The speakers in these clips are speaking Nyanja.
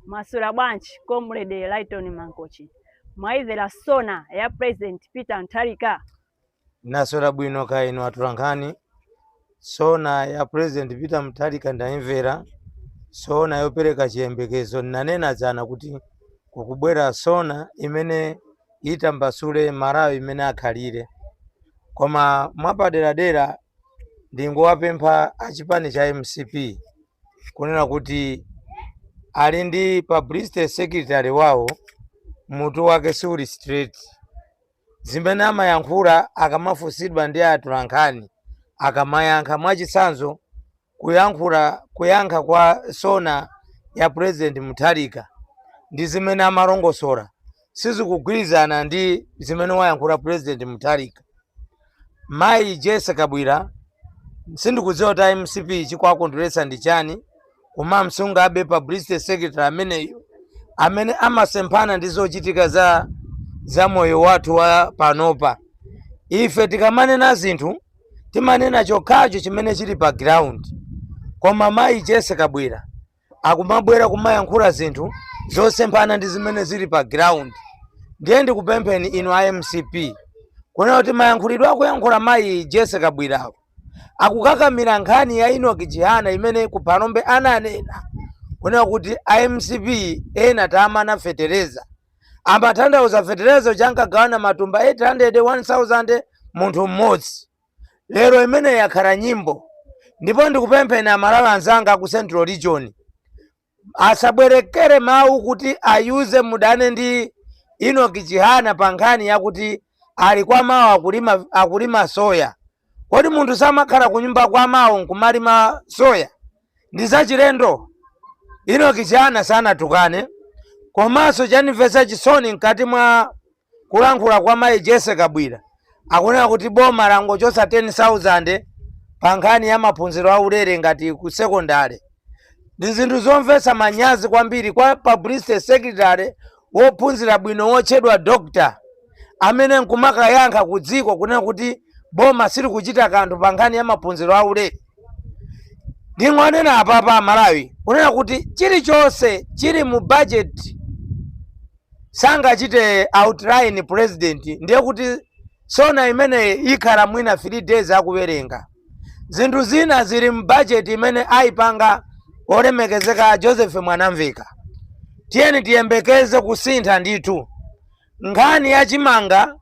Masula Bwanchi, Comrade Lighton Mankochi. Mwaizela sona ya President Peter Mutharika. Nasora bwino kaino atulankhani. Sona ya President Peter Mutharika ndaimvera. Sona yopereka chiyembekezo nanena zana kuti kukubwera sona imene itambasule Malawi imene akhalire. Koma mwapaderadera ndingowapempha achipani cha MCP kunena kuti ali ndi publicity secretary wawo mutu wake suli straight. Zimene amayankhula akamafusidwa ndi atulankhani akamayankha mwachitsanzo kuyankha kwa sona ya President Mutharika ndi zimene amalongosora sizikugwirizana ndi zimene wayankhula President Mutharika. Mayi Jesse Kabwira sindikudziwa kuti MCP chikwakondweretsa ndi chani koma msunga abe publicity secretary ameneyo amene amasemphana ndi zochitika za moyo wathu wa panopa. Ife tikamanena zinthu timanena chokhacho chimene chili pa ground, koma mayi Jesse Kabwira akumabwera kumayankhula zinthu zosemphana ndi zimene zili pa ground. Ndiye ndikupempheni inu a MCP kunena kuti mayankhulidwe akuyankhula mayi Jesse Kabwira akukakamira nkhani ya Enoch Chihana imene ku Phalombe ananena kunena kuti MCP ena tamana fetereza amatanthauza fetereza chankagawana matumba 800 1000 munthu mmodzi. Lero imene yakhala nyimbo. Ndipo ndikupempheni amalawi anzanga ku Central Region asabwerekere mawu kuti ayuze mudane ndi Enoch Chihana pa nkhani yakuti ali kwa mawu akulima soya. Kodi munthu samakhala kunyumba kwa mawu nkumalima soya? Ndi zachilendo. Enoch Chihana sanatukane. Komanso chanimvetsa chisoni mkati mwa kulankhula kwa mayi Jesse Kabwira akunena kuti boma langochotsa 10,000 pa nkhani ya maphunziro aulere ngati ku secondary. Ndi zinthu zomvetsa manyazi kwambiri kwa publicity secretary wophunzira bwino wotchedwa doctor amene nkumakayankha ku dziko kunena kuti boma sili kuchita kanthu pa nkhani ya maphunziro aulere. Ndingwanena apapa Malawi kunena kuti chilichonse chili mu budget sangachite outline president. Ndiye kuti sona imene ikhala mwina 3 days akuwerenga. Zinthu zina zili mu budget imene aipanga olemekezeka Joseph Mwanamveka. Tiyeni tiyembekeze kusintha ndithu. Nkhani ya chimanga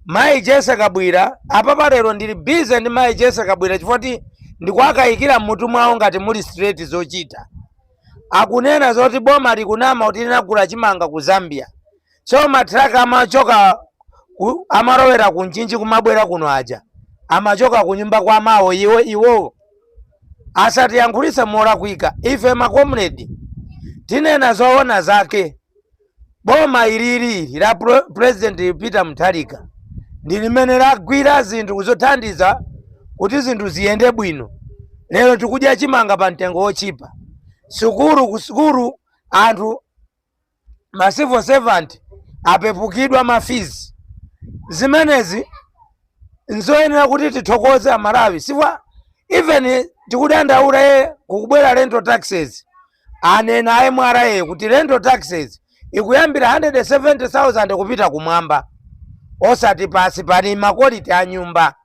mayi Jesse Kabwira apapa lero ndili busy ndi mayi Jesse Kabwira chifukwa ndikuakayikira mmutu mwawo ngati muli straight zochita. Akunena zoti boma likunama kuti linagula chimanga ku Zambia. So matraka amachoka amarowera ku Nchinji kumabwera kuno aja. Amachoka ku nyumba kwa mawo iwo. Asatiyankhulitse molakwika. Ife makomrade tinena zoona zake. Boma ilili la President Peter Mutharika ndi limene lagwira zinthu kuzothandiza kuti zinthu ziyende bwino. Lero tikudya chimanga pa mtengo wochipa. Kusukuru anthu ma civil servant apepukidwa mafizi. Zimenezi nzoyenera kuti tithokoze Amalawi. Sifa even tikudandaula kukubwera rental taxes. Anena MRA kuti rental taxes ikuyambira 170,000 kupita kumwamba. Osati pasi pani makoliti a nyumba.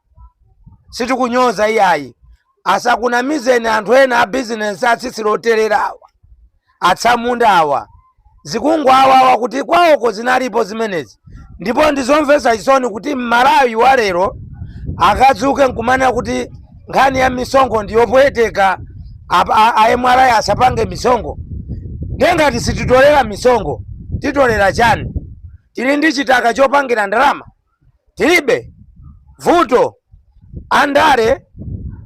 Situkunyoza iyayi. Asakunamizeni anthu ena a business atsitsiro otererawa. Atsamunda awa. Zikungu awa kuti kwawoko zinalipo zimenezi. Ndipo ndizomvetsa chisoni kuti Malawi wa lero akadzuke nkumana kuti nkhani ya misongo ndiyopweteka a MRA asapange misongo. Ngati sititolera misongo, titolera chani? Tili ndi chitaka chopangira ndalama? Tilibe. Vuto andale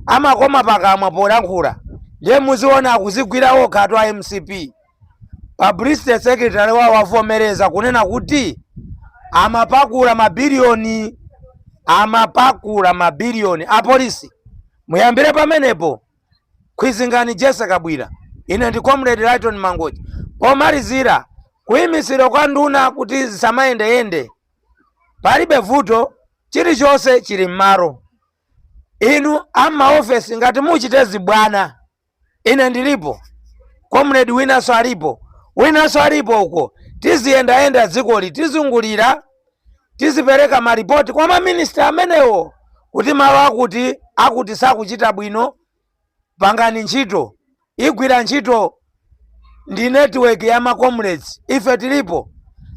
amakoma pakamwa polankhula. Ndiye muziona akuzigwira okha atu a MCP. Publicity secretary wawo avomereza kunena kuti amapakula mabilioni a polisi. Muyambire pamenepo khwizingani Jesse Kabwira. Ine ndi Comrade Lighton Mangochi. Pomalizira kuyimisira kwa nduna kuti zisamayendeyende. Palibe vuto, chilichonse chili m'malo. Inu ama office ngati muchite zibwana. Ine ndilipo. Comrade winanso alipo. winanso alipo huko. Tiziyenda dzikoli, tizungulira, tizipereka maripoti kwa maminista amenewo kuti malo akuti sakuchita bwino, pangani ntchito. Igwira ntchito ndi network ya comrades. Ife tilipo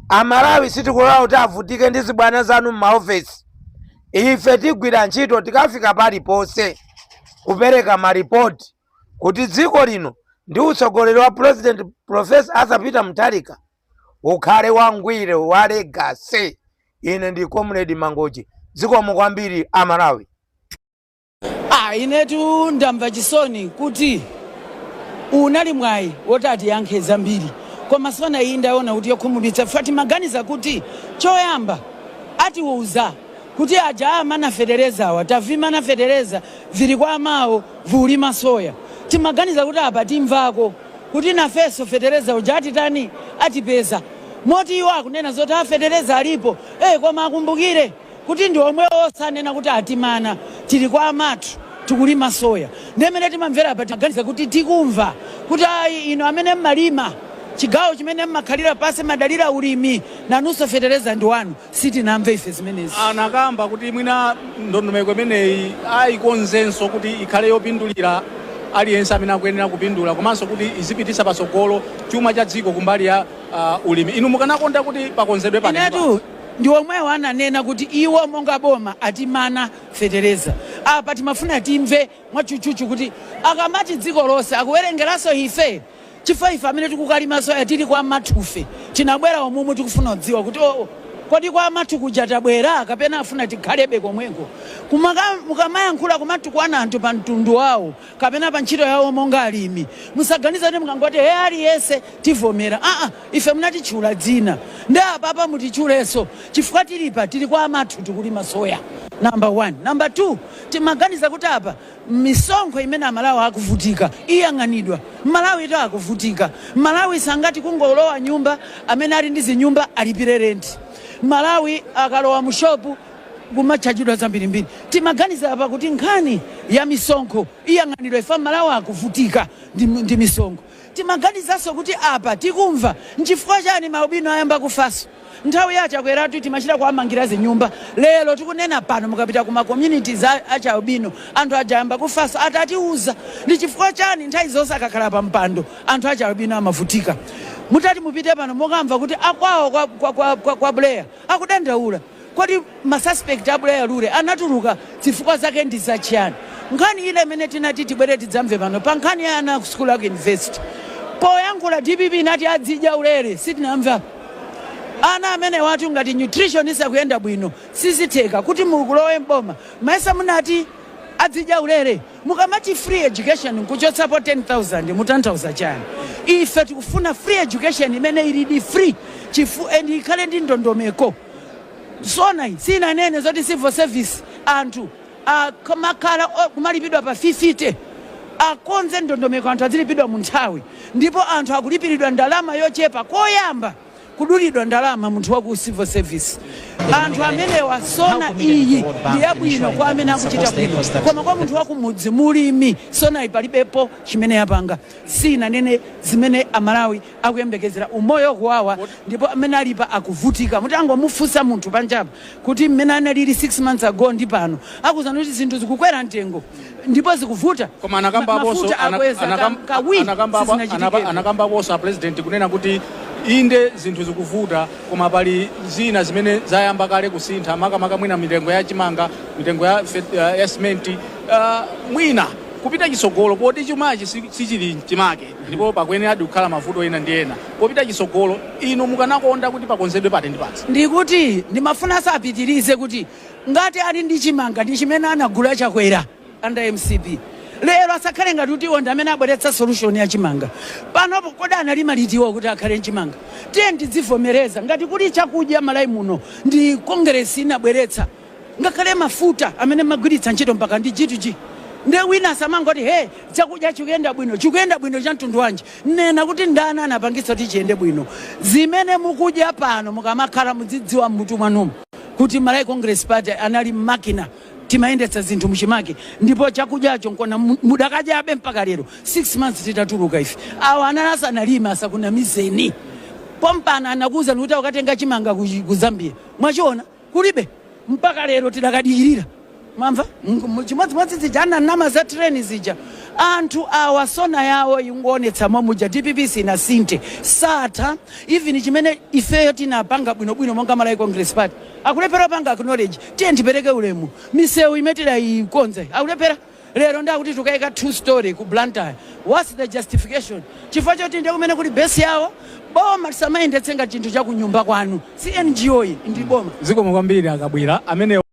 Amalawi sitikulola kuti avutike ndi zibwana zanu m'maofesi. Ife tigwira ntchito tikafika paliponse kupereka maripoti kuti dziko lino ndi utsogoleri wa President Professor Arthur Peter Mutharika ukhale wangwire wa legacy. Ine ndi Comrade Mangochi. Zikomo kwambiri Amalawi. Inetu ndamva chisoni kuti unali mwayi wotati yankhe zambiri. Koma sona iyi ndaona kuti yokhumudwitsa Fatima ganiza kuti choyamba atiuza kuti aja amana federeza tavimana federeza vili kwa mawo vuli masoya. Timaganiza kuti apa timvako kuti nafeso federeza ujati tani atipeza. Moti iwo akunena zoti federeza alipo. Koma akumbukire kuti ndi omwe osanena kuti atimana tili kwa amatu tikulima soya. Ndemene timamvera apa timaganiza kuti tikumva kuti ino amene mmalima chigawo chimene mmakhalira pasi madalira ulimi nanuso federeza ndi wanu siti namve ife zimenezi. Anakamba kuti mwina ndondomeko imeneyi ayikonzenso kuti ikhale yopindulira aliyense amene akuyenera kupindula, komanso kuti izipitisa pasogolo chuma cha dziko kumbali ya ulimi. Inu mukanakonda kuti pakonzedwe pani? Inetu ndi omwewo ananena kuti iwo monga boma atimana federeza. Apa timafuna timve mwachuchuchu kuti akamati dziko lonse akuwerengeranso ife. Chifukwa ife amene tikukalima soya tili kwa matufe. Tinabwera omwe tikufuna kudziwa kuti kodi kwa matu kuja tabwera kapena afuna tikhalebe komweko. Mukamayankhula kumatu kwana anthu pa mtundu wawo kapena pa ntchito yawo monga alimi. Musaganiza kuti mukangoti aliyese tivomera. Ife munatitchula dzina. Ndi apa mutichulenso chifukwa tili kwa matu tikulima soya. Number 1. Number 2, timaganiza kuti apa misonkho imene Amalawi akuvutika iyang'anidwa. Malawi ito akuvutika. Malawi sangati kungolowa nyumba amene ali ndi zinyumba alipire rent. Malawi akalowa mushopu kumachajidwa zambirimbiri. Timaganiza apa kuti nkhani ya misonkho iyang'anidwa ifa Malawi akuvutika ndi misonkho. Timaganizaso kuti apa tikumva nchifukwa chani maubino ayamba kufaso. Nthawi yacha kweratu timachita kuamangira zinyumba. Lero tikunena pano mukapita kuma communities acha ubino anthu ajamba kufaso atatiuza ndi chifukwa chani nthawi zonse akakhala pa mpando anthu acha ubino amavutika. Mutati mupite pano mukamva kuti akwawo kwa Blair akudandaula kodi masuspect a Blair lule anatuluka zifukwa zake ndi zachiyani. Nkhani ile imene tinati tibwere tidzamve pano pa nkhani ya ana ku school ya university. Poyankhula DPP nati adzidya ulere sitinamva. Ana amene watu ngati nutritionist akuyenda bwino sizitheka kuti mukulowe mboma maisa munati adzidya ulere. Mukamati free education nkuchotsapo 10,000 mutanthauza chani. Ife tikufuna free education imene ili free and ikhale ndi ndondomeko. Sona sina nene zoti civil service anthu komakhala kumalipidwa pa 50 akonze ndondomeko anthu azilipidwa mu nthawi ndipo anthu akulipiridwa ndalama yochepa koyamba kudulidwa ndalama munthu wa ku civil service. Anthu amene wasona iyi ndi yabwino kwa amene akuchita bwino. Koma kwa munthu wa kumudzi mulimi sona ipalibepo chimene yapanga. Sina nene zimene Amalawi akuyembekezera umoyo kuwawa ndipo amene alipa akuvutika. Mutango mufunsa munthu panjapa kuti mmene analili 6 months ago ndi pano akuzana kuti zinthu zikukwera mtengo ndipo zikuvuta. Koma anakamba bosa president kunena kuti inde zinthu zikuvuta koma pali zina zimene zayamba kale kusintha makamaka mwina mitengo ya chimanga, mitengo ya cement, mwina kupita chisogolo poti chumachi sichili chimake ndipo pakuyenera adi kukhala mavuto ena ndi ena. Popita chisogolo ino mukanakonda kuti pakonzedwe pati ndi pati. Ndikuti ndimafuna sapitirize kuti ngati ali ndi chimanga ndi chimene anagula chakwera under MCP. Lero asakhale ngati kuti iwo ndi amene abweretsa solution ya chimanga. Panopo kodi analima litiwo kuti akhale chimanga. Tiye ndidzivomereza ngati kuli chakudya Malawi muno ndi Congress inabweretsa. Ngakhale mafuta amene magwiritsa ntchito mpaka ndi G2G. Nde wina samangoti chakudya chikuyenda bwino cha mtundu wanji. Nena kuti ndana anapangitsa kuti chiyende bwino. Zimene mukudya pano mukamakhala mudzidziwa mmutu mwanumu kuti Malawi Congress Party anali makina timayendetsa zinthu muchimake ndipo chakudyacho nkona mudakadyabe mpaka lero 6 months titatuluka ife awa ananasa analima asakunamizeni pompana anakuza kuti ukatenga chimanga ku Zambia mwachiona kulibe mpaka lero tidakadikirira mamva chimodzimodzi zijana nama za train zija anthu awa sona yawo ingonetsa momuja DPP na sinte sata even chimene ifeyo tinapanga bwinobwino monga Malawi Congress Party akulepera panga acknowledge tiye ndipereke ulemu misewu imetera ikonze akulepera lero ndakuti tukaika 2 story ku Blantyre what's the justification chifukwa choti ndi kumene kuli base yawo boma tisamayendetsenga chinthu cha kunyumba kwanu si NGO ndi boma zikomo kwambiri akabwera amene